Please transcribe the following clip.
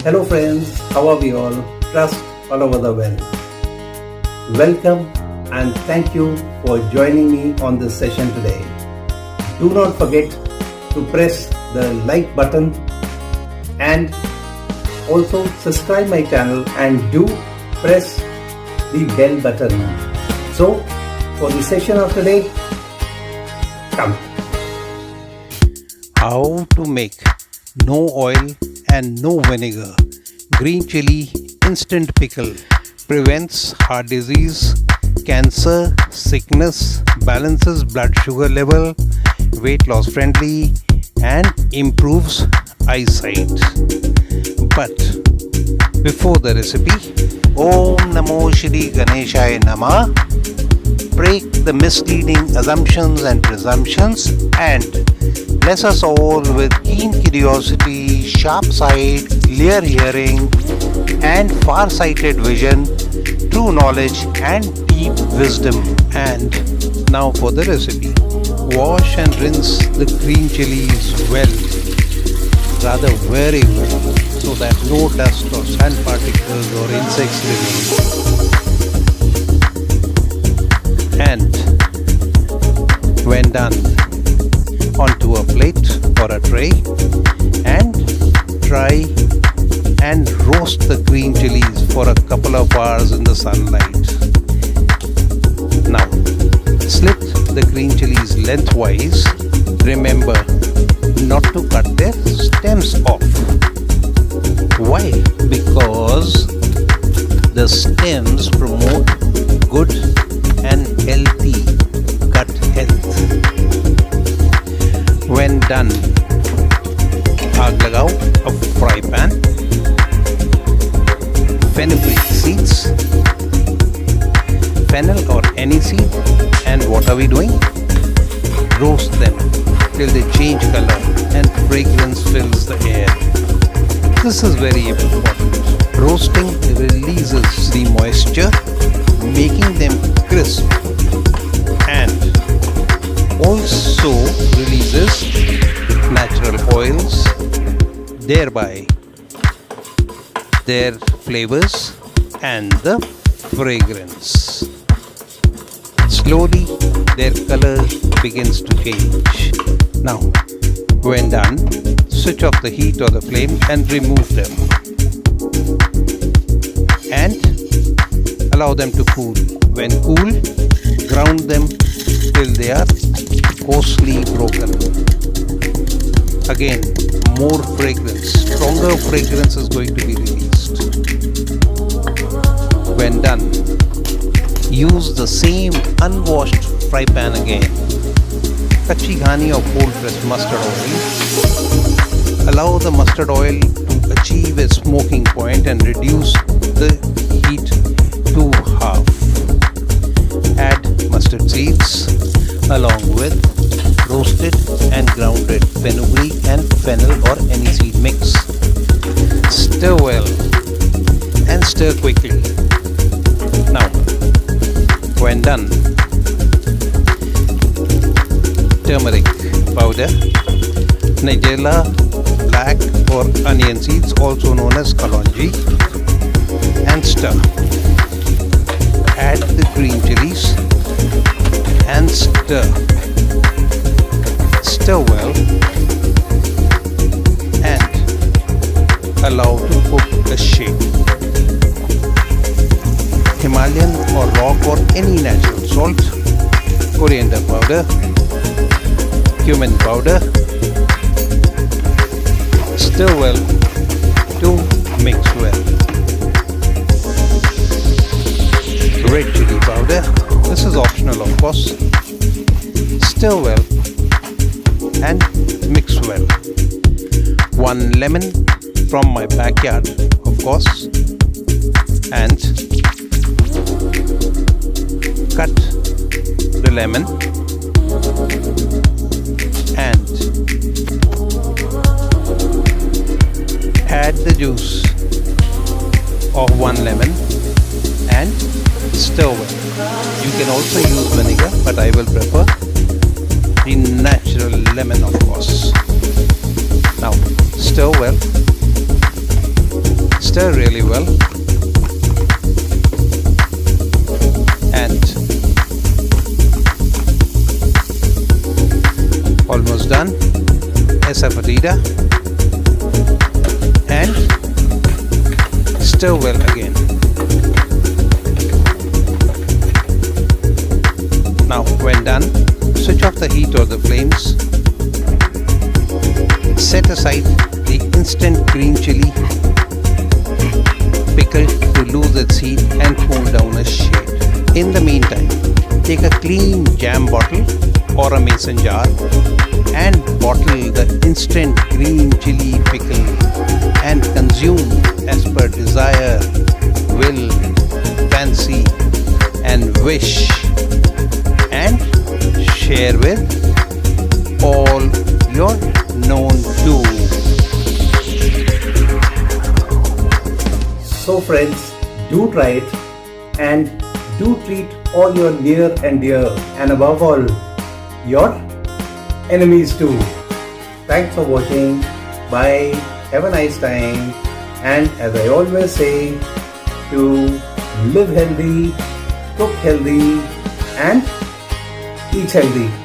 Hello friends, how are we all? Trust all over the world. Welcome and thank you for joining me on this session today. Do not forget to press the like button and also subscribe my channel and do press the bell button. So for the session of today, come. How to make no oil and no vinegar green chili instant pickle prevents heart disease, cancer, sickness, balances blood sugar level, weight loss friendly and improves eyesight. But before the recipe, Om Namo Shri Ganeshaya Namah, break the misleading assumptions and presumptions and bless us all with keen curiosity, sharp sight, clear hearing and far-sighted vision, true knowledge and deep wisdom. And now for the recipe. Wash and rinse the green chilies well, rather very well, so that no dust or sand particles or insects remain. And when done, onto a plate or a tray and try and roast the green chilies for a couple of hours in the sunlight. Now, slit the green chilies lengthwise. Remember not to cut their stems off. Why? Because the stems promote good and healthy gut health. When done, आग लगाओ a fry pan, fenugreek seeds, fennel or any seed, and what are we doing? Roast them till they change color and fragrance fills the air. This is very important. Roasting releases the moisture, making them crisp, and also releases natural oils, thereby their flavors and the fragrance. Slowly their color begins to change. Now, when done, switch off the heat or the flame and remove them. And allow them to cool. When cool, ground them till they are coarsely broken. Again, more fragrance, stronger fragrance is going to be released. When done, use the same unwashed fry pan again. Kachi ghani or cold pressed mustard oil. Allow the mustard oil to achieve a smoking point and reduce the heat to half. Add mustard seeds along with roasted and grounded fenugreek and fennel or any seed mix. Stir well and stir quickly. Now, when done, turmeric powder, nigella, black or onion seeds, also known as kalonji, and stir. Add the green chilies and stir. Stir well and allow to cook a shape. Himalayan or rock or any natural salt, coriander powder, cumin powder. Stir well to mix well. Red chili powder. This is optional, of course. Stir well and mix well. 1 lemon from my backyard, of course, and cut the lemon and add the juice of 1 lemon and stir well. You can also use vinegar, but I will prefer the natural lemon, of course. Now stir well Stir really well. And almost done. Esa batida. And stir well again. Now when done, switch off the heat or the flames. Set aside the instant green chili pickle to lose its heat and cool down a shade. In the meantime, take a clean jam bottle or a mason jar and bottle the instant green chili pickle and consume as per desire, will, fancy and wish, and share with all your known to. So friends, do try it and do treat all your near and dear, and above all, your enemies too. Thanks for watching. Bye. Have a nice time. And as I always say, to live healthy, cook healthy and eat healthy.